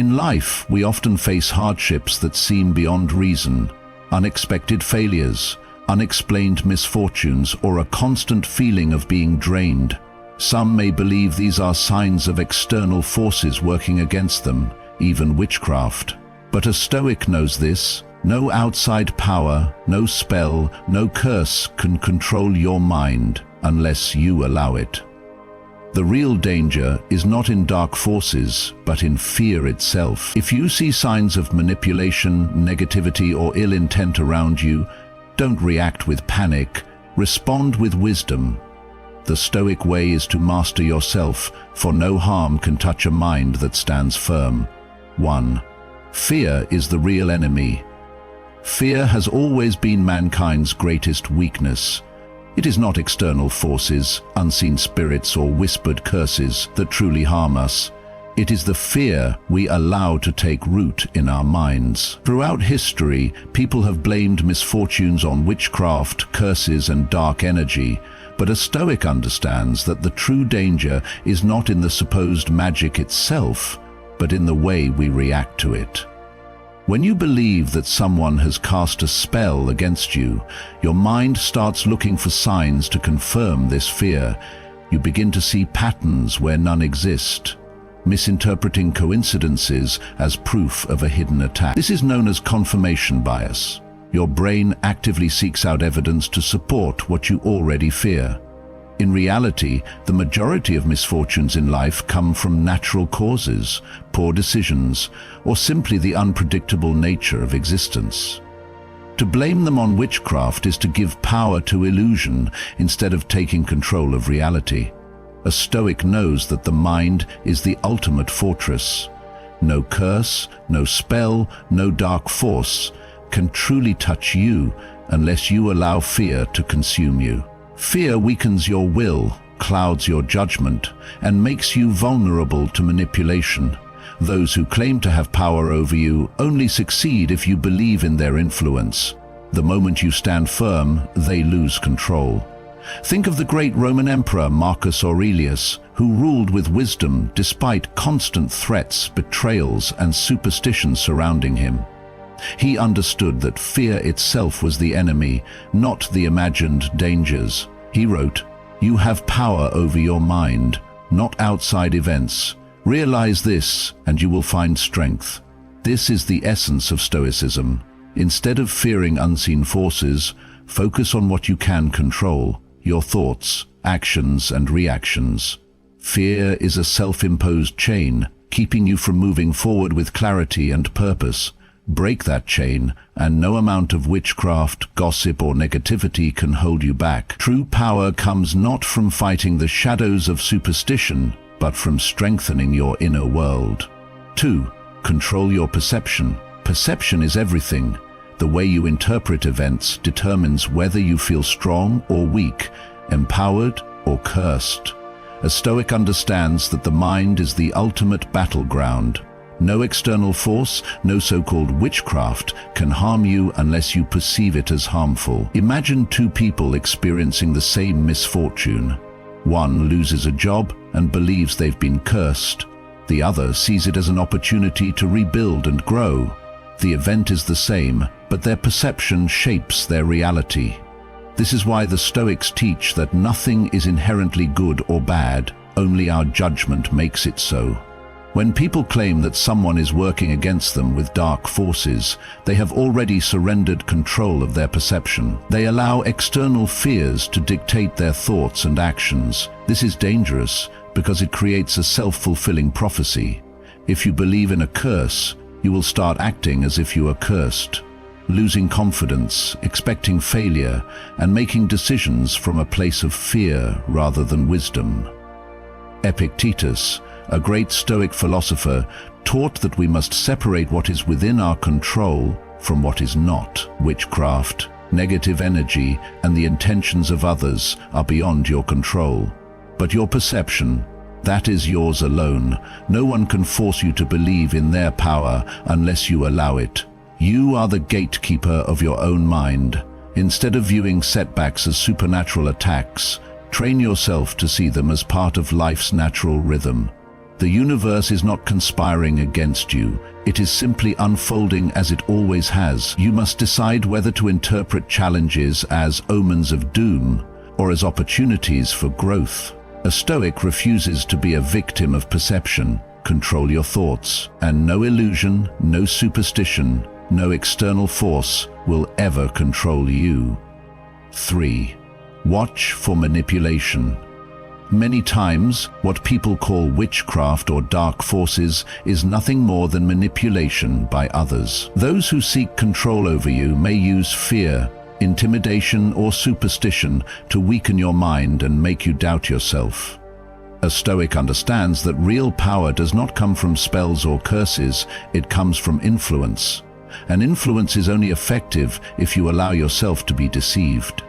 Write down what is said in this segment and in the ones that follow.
In life, we often face hardships that seem beyond reason, unexpected failures, unexplained misfortunes, or a constant feeling of being drained. Some may believe these are signs of external forces working against them, even witchcraft. But a Stoic knows this. No outside power, no spell, no curse can control your mind unless you allow it. The real danger is not in dark forces, but in fear itself. If you see signs of manipulation, negativity, or ill intent around you, don't react with panic, respond with wisdom. The Stoic way is to master yourself, for no harm can touch a mind that stands firm. 1. Fear is the real enemy. Fear has always been mankind's greatest weakness. It is not external forces, unseen spirits, or whispered curses that truly harm us. It is the fear we allow to take root in our minds. Throughout history, people have blamed misfortunes on witchcraft, curses, and dark energy, but a Stoic understands that the true danger is not in the supposed magic itself, but in the way we react to it. When you believe that someone has cast a spell against you, your mind starts looking for signs to confirm this fear. You begin to see patterns where none exist, misinterpreting coincidences as proof of a hidden attack. This is known as confirmation bias. Your brain actively seeks out evidence to support what you already fear. In reality, the majority of misfortunes in life come from natural causes, poor decisions, or simply the unpredictable nature of existence. To blame them on witchcraft is to give power to illusion instead of taking control of reality. A Stoic knows that the mind is the ultimate fortress. No curse, no spell, no dark force can truly touch you unless you allow fear to consume you. Fear weakens your will, clouds your judgment, and makes you vulnerable to manipulation. Those who claim to have power over you only succeed if you believe in their influence. The moment you stand firm, they lose control. Think of the great Roman Emperor Marcus Aurelius, who ruled with wisdom despite constant threats, betrayals, and superstition surrounding him. He understood that fear itself was the enemy, not the imagined dangers. He wrote, "You have power over your mind, not outside events. Realize this, and you will find strength." This is the essence of Stoicism. Instead of fearing unseen forces, focus on what you can control: your thoughts, actions, and reactions. Fear is a self-imposed chain, keeping you from moving forward with clarity and purpose. Break that chain, and no amount of witchcraft, gossip, or negativity can hold you back. True power comes not from fighting the shadows of superstition, but from strengthening your inner world. 2. Control your perception. Perception is everything. The way you interpret events determines whether you feel strong or weak, empowered or cursed. A Stoic understands that the mind is the ultimate battleground. No external force, no so-called witchcraft, can harm you unless you perceive it as harmful. Imagine two people experiencing the same misfortune. One loses a job and believes they've been cursed. The other sees it as an opportunity to rebuild and grow. The event is the same, but their perception shapes their reality. This is why the Stoics teach that nothing is inherently good or bad, only our judgment makes it so. When people claim that someone is working against them with dark forces, they have already surrendered control of their perception. They allow external fears to dictate their thoughts and actions. This is dangerous because it creates a self-fulfilling prophecy. If you believe in a curse, you will start acting as if you are cursed, losing confidence, expecting failure, and making decisions from a place of fear rather than wisdom. Epictetus, a great Stoic philosopher, taught that we must separate what is within our control from what is not. Witchcraft, negative energy, and the intentions of others are beyond your control. But your perception, that is yours alone. No one can force you to believe in their power unless you allow it. You are the gatekeeper of your own mind. Instead of viewing setbacks as supernatural attacks, train yourself to see them as part of life's natural rhythm. The universe is not conspiring against you. It is simply unfolding as it always has. You must decide whether to interpret challenges as omens of doom or as opportunities for growth. A Stoic refuses to be a victim of perception. Control your thoughts, and no illusion, no superstition, no external force will ever control you. 3. Watch for manipulation. Many times, what people call witchcraft or dark forces is nothing more than manipulation by others. Those who seek control over you may use fear, intimidation, or superstition to weaken your mind and make you doubt yourself. A Stoic understands that real power does not come from spells or curses, it comes from influence. And influence is only effective if you allow yourself to be deceived.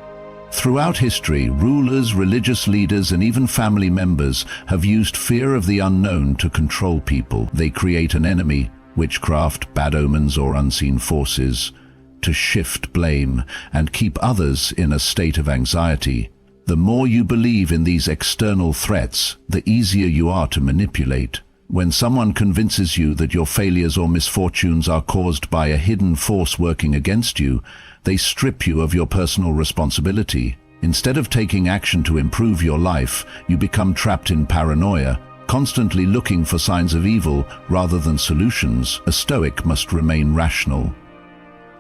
Throughout history, rulers, religious leaders, and even family members have used fear of the unknown to control people. They create an enemy, witchcraft, bad omens, or unseen forces, to shift blame and keep others in a state of anxiety. The more you believe in these external threats, the easier you are to manipulate. When someone convinces you that your failures or misfortunes are caused by a hidden force working against you, they strip you of your personal responsibility. Instead of taking action to improve your life, you become trapped in paranoia, constantly looking for signs of evil rather than solutions. A Stoic must remain rational.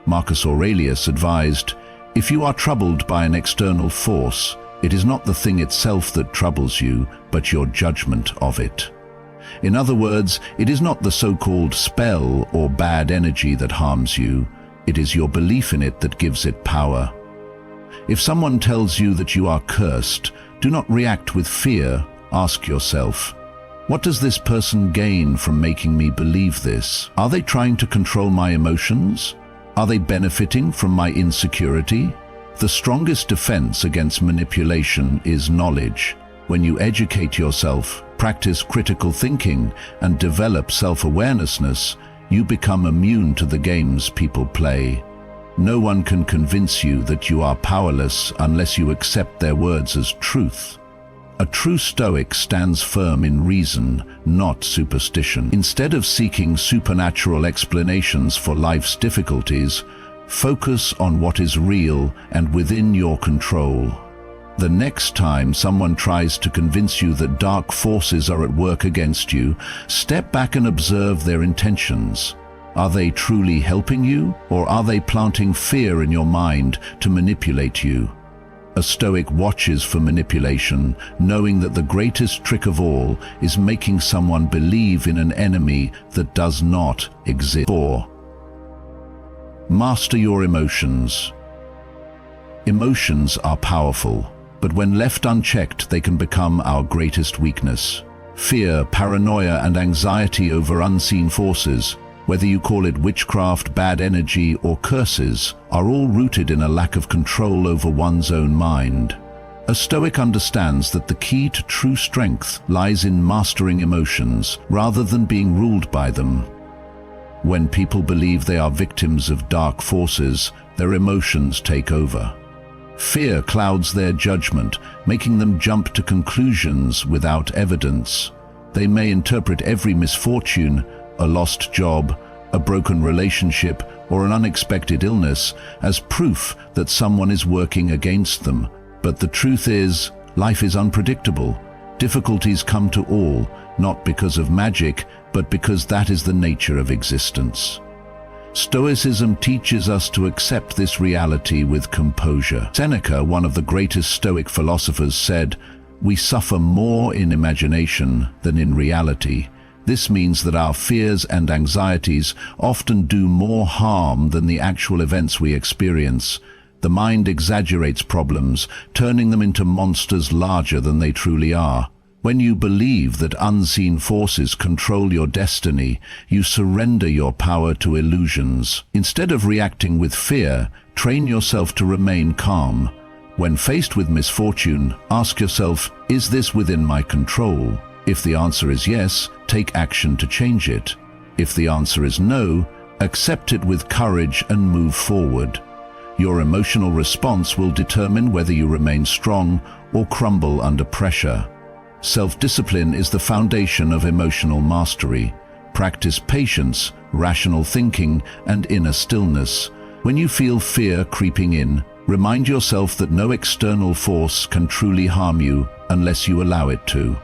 Marcus Aurelius advised, "If you are troubled by an external force, it is not the thing itself that troubles you, but your judgment of it." In other words, it is not the so-called spell or bad energy that harms you, it is your belief in it that gives it power. If someone tells you that you are cursed, do not react with fear. Ask yourself, what does this person gain from making me believe this? Are they trying to control my emotions? Are they benefiting from my insecurity? The strongest defense against manipulation is knowledge. When you educate yourself, practice critical thinking, and develop self-awareness, you become immune to the games people play. No one can convince you that you are powerless unless you accept their words as truth. A true Stoic stands firm in reason, not superstition. Instead of seeking supernatural explanations for life's difficulties, focus on what is real and within your control. The next time someone tries to convince you that dark forces are at work against you, step back and observe their intentions. Are they truly helping you, or are they planting fear in your mind to manipulate you? A Stoic watches for manipulation, knowing that the greatest trick of all is making someone believe in an enemy that does not exist. 4. Master your emotions. Emotions are powerful, but when left unchecked, they can become our greatest weakness. Fear, paranoia, and anxiety over unseen forces, whether you call it witchcraft, bad energy, or curses, are all rooted in a lack of control over one's own mind. A Stoic understands that the key to true strength lies in mastering emotions rather than being ruled by them. When people believe they are victims of dark forces, their emotions take over. Fear clouds their judgment, making them jump to conclusions without evidence. They may interpret every misfortune, a lost job, a broken relationship, or an unexpected illness as proof that someone is working against them. But the truth is, life is unpredictable. Difficulties come to all, not because of magic, but because that is the nature of existence. Stoicism teaches us to accept this reality with composure. Seneca, one of the greatest Stoic philosophers, said, "We suffer more in imagination than in reality." This means that our fears and anxieties often do more harm than the actual events we experience. The mind exaggerates problems, turning them into monsters larger than they truly are. When you believe that unseen forces control your destiny, you surrender your power to illusions. Instead of reacting with fear, train yourself to remain calm. When faced with misfortune, ask yourself, is this within my control? If the answer is yes, take action to change it. If the answer is no, accept it with courage and move forward. Your emotional response will determine whether you remain strong or crumble under pressure. Self-discipline is the foundation of emotional mastery. Practice patience, rational thinking, and inner stillness. When you feel fear creeping in, remind yourself that no external force can truly harm you unless you allow it to.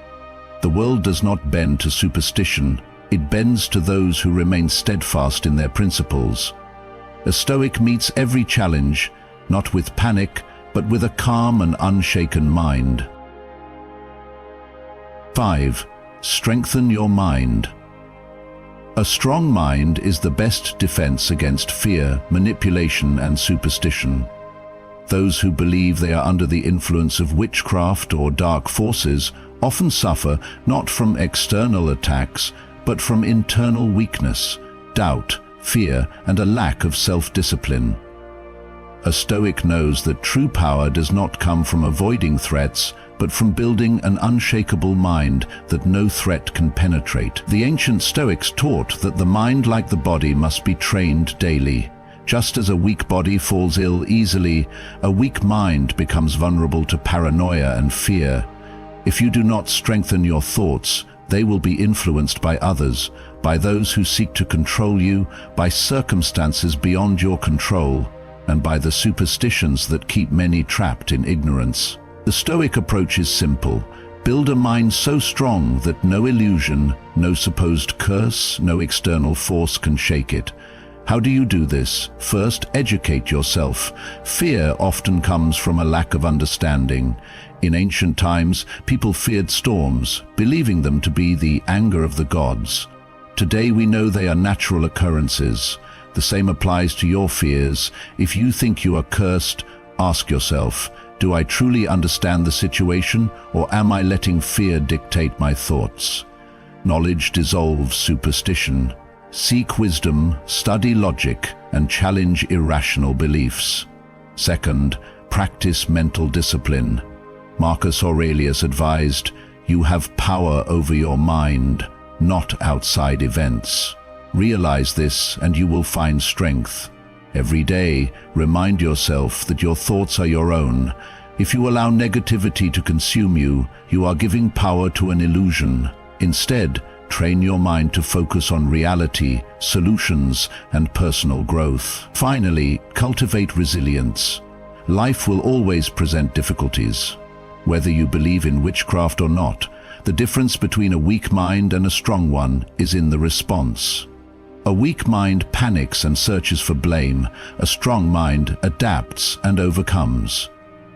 The world does not bend to superstition, it bends to those who remain steadfast in their principles. A Stoic meets every challenge, not with panic, but with a calm and unshaken mind. 5. Strengthen your mind. A strong mind is the best defense against fear, manipulation, and superstition. Those who believe they are under the influence of witchcraft or dark forces often suffer not from external attacks, but from internal weakness, doubt, fear, and a lack of self-discipline. A Stoic knows that true power does not come from avoiding threats, but from building an unshakable mind that no threat can penetrate. The ancient Stoics taught that the mind, like the body, must be trained daily. Just as a weak body falls ill easily, a weak mind becomes vulnerable to paranoia and fear. If you do not strengthen your thoughts, they will be influenced by others, by those who seek to control you, by circumstances beyond your control, and by the superstitions that keep many trapped in ignorance. The Stoic approach is simple. Build a mind so strong that no illusion, no supposed curse, no external force can shake it. How do you do this? First, educate yourself. Fear often comes from a lack of understanding. In ancient times, people feared storms, believing them to be the anger of the gods. Today we know they are natural occurrences. The same applies to your fears. If you think you are cursed, ask yourself, do I truly understand the situation, or am I letting fear dictate my thoughts? Knowledge dissolves superstition. Seek wisdom, study logic, and challenge irrational beliefs. Second, practice mental discipline. Marcus Aurelius advised, you have power over your mind, not outside events. Realize this and you will find strength. Every day, remind yourself that your thoughts are your own. If you allow negativity to consume you, you are giving power to an illusion. Instead, train your mind to focus on reality, solutions, and personal growth. Finally, cultivate resilience. Life will always present difficulties. Whether you believe in witchcraft or not, the difference between a weak mind and a strong one is in the response. A weak mind panics and searches for blame. A strong mind adapts and overcomes.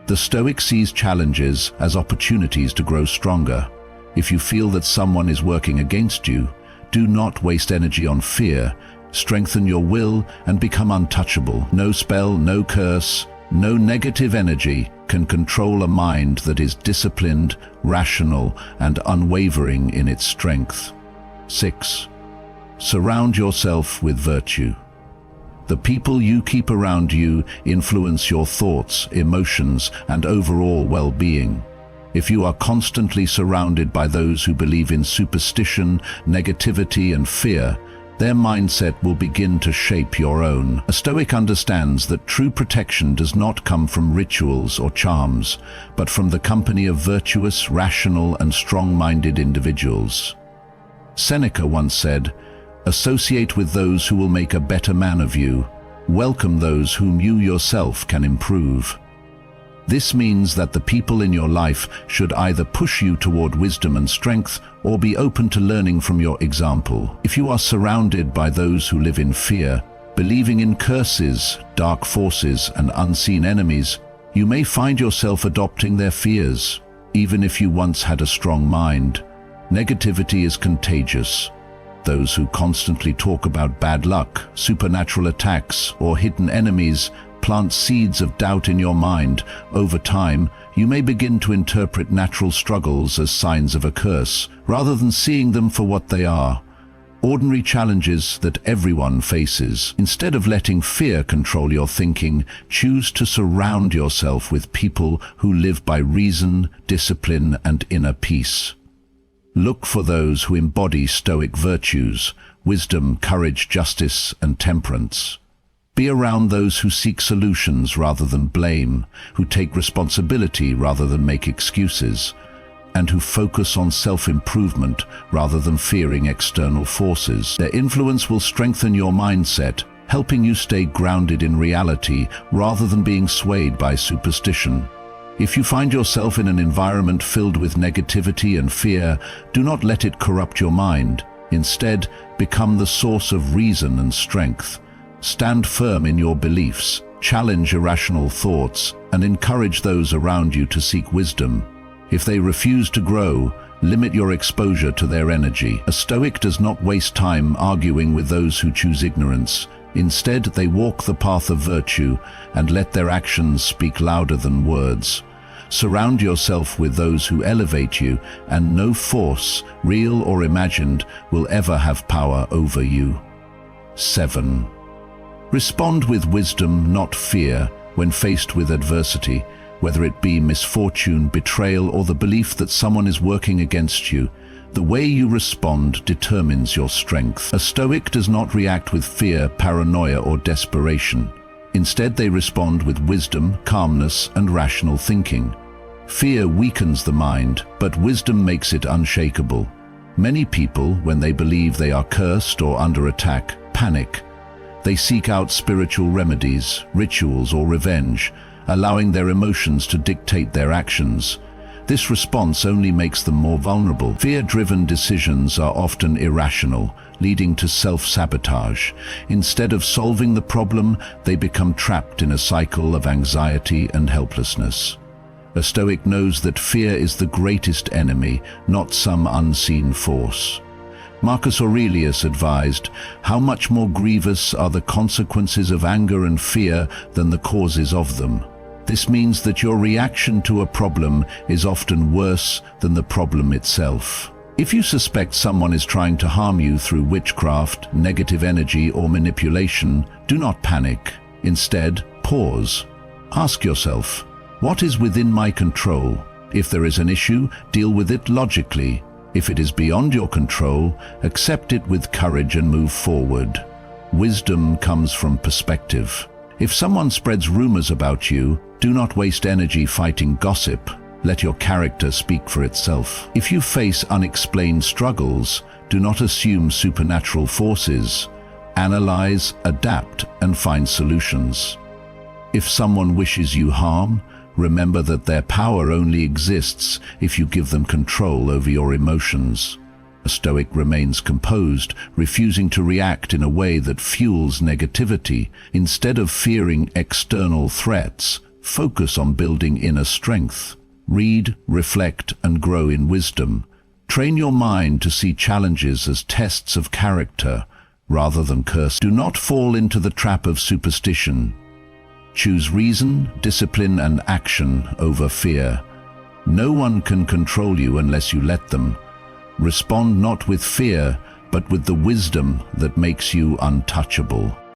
The Stoic sees challenges as opportunities to grow stronger. If you feel that someone is working against you, do not waste energy on fear. Strengthen your will and become untouchable. No spell, no curse, no negative energy can control a mind that is disciplined, rational, and unwavering in its strength. 6. Surround yourself with virtue. The people you keep around you influence your thoughts, emotions, and overall well-being. If you are constantly surrounded by those who believe in superstition, negativity, and fear, their mindset will begin to shape your own. A Stoic understands that true protection does not come from rituals or charms, but from the company of virtuous, rational, and strong-minded individuals. Seneca once said, "Associate with those who will make a better man of you. Welcome those whom you yourself can improve." This means that the people in your life should either push you toward wisdom and strength or be open to learning from your example. If you are surrounded by those who live in fear, believing in curses, dark forces, and unseen enemies, you may find yourself adopting their fears, even if you once had a strong mind. Negativity is contagious. Those who constantly talk about bad luck, supernatural attacks, or hidden enemies plant seeds of doubt in your mind. Over time, you may begin to interpret natural struggles as signs of a curse, rather than seeing them for what they are, ordinary challenges that everyone faces. Instead of letting fear control your thinking, choose to surround yourself with people who live by reason, discipline, and inner peace. Look for those who embody Stoic virtues, wisdom, courage, justice, and temperance. Be around those who seek solutions rather than blame, who take responsibility rather than make excuses. and who focus on self-improvement rather than fearing external forces. Their influence will strengthen your mindset, helping you stay grounded in reality rather than being swayed by superstition. If you find yourself in an environment filled with negativity and fear, do not let it corrupt your mind. Instead, become the source of reason and strength. Stand firm in your beliefs, challenge irrational thoughts, and encourage those around you to seek wisdom. If they refuse to grow, limit your exposure to their energy. A Stoic does not waste time arguing with those who choose ignorance. Instead, they walk the path of virtue and let their actions speak louder than words. Surround yourself with those who elevate you, and no force, real or imagined, will ever have power over you. 7. Respond with wisdom, not fear, when faced with adversity, whether it be misfortune, betrayal, or the belief that someone is working against you. The way you respond determines your strength. A Stoic does not react with fear, paranoia, or desperation. Instead, they respond with wisdom, calmness, and rational thinking. Fear weakens the mind, but wisdom makes it unshakable. Many people, when they believe they are cursed or under attack, panic. They seek out spiritual remedies, rituals, or revenge, allowing their emotions to dictate their actions. This response only makes them more vulnerable. Fear-driven decisions are often irrational, leading to self-sabotage. Instead of solving the problem, they become trapped in a cycle of anxiety and helplessness. A Stoic knows that fear is the greatest enemy, not some unseen force. Marcus Aurelius advised, "How much more grievous are the consequences of anger and fear than the causes of them." This means that your reaction to a problem is often worse than the problem itself. If you suspect someone is trying to harm you through witchcraft, negative energy, or manipulation, do not panic. Instead, pause. Ask yourself, what is within my control? If there is an issue, deal with it logically. If it is beyond your control, accept it with courage and move forward. Wisdom comes from perspective. If someone spreads rumors about you, do not waste energy fighting gossip. Let your character speak for itself. If you face unexplained struggles, do not assume supernatural forces. Analyze, adapt, and find solutions. If someone wishes you harm, remember that their power only exists if you give them control over your emotions. A Stoic remains composed, refusing to react in a way that fuels negativity. Instead of fearing external threats, focus on building inner strength. Read, reflect, and grow in wisdom. Train your mind to see challenges as tests of character rather than curse. Do not fall into the trap of superstition. Choose reason, discipline, and action over fear. No one can control you unless you let them. Respond not with fear, but with the wisdom that makes you untouchable.